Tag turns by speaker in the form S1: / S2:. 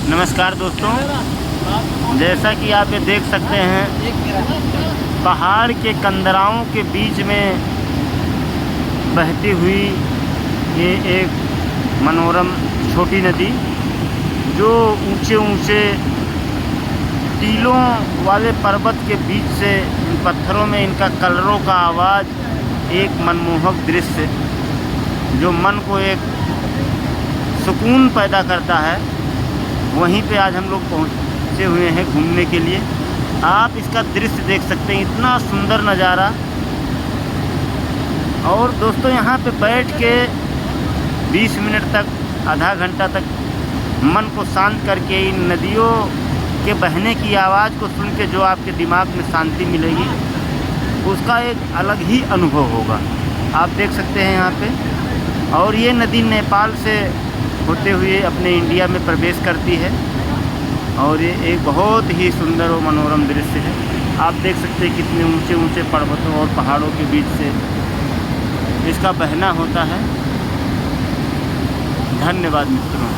S1: नमस्कार दोस्तों, जैसा कि आप ये देख सकते हैं पहाड़ के कंदराओं के बीच में बहती हुई ये एक मनोरम छोटी नदी, जो ऊंचे ऊंचे टीलों वाले पर्वत के बीच से इन पत्थरों में इनका कलरों का आवाज़ एक मनमोहक दृश्य जो मन को एक सुकून पैदा करता है। वहीं पे आज हम लोग पहुँचे हुए हैं घूमने के लिए। आप इसका दृश्य देख सकते हैं, इतना सुंदर नज़ारा। और दोस्तों यहाँ पे बैठ के 20 मिनट तक, आधा घंटा तक मन को शांत करके इन नदियों के बहने की आवाज़ को सुन के जो आपके दिमाग में शांति मिलेगी, उसका एक अलग ही अनुभव होगा। आप देख सकते हैं यहाँ पे। और ये नदी नेपाल से होते हुए अपने इंडिया में प्रवेश करती है और ये एक बहुत ही सुंदर और मनोरम दृश्य है। आप देख सकते हैं कितने ऊंचे ऊंचे पर्वतों और पहाड़ों के बीच से इसका बहना होता है। धन्यवाद मित्रों।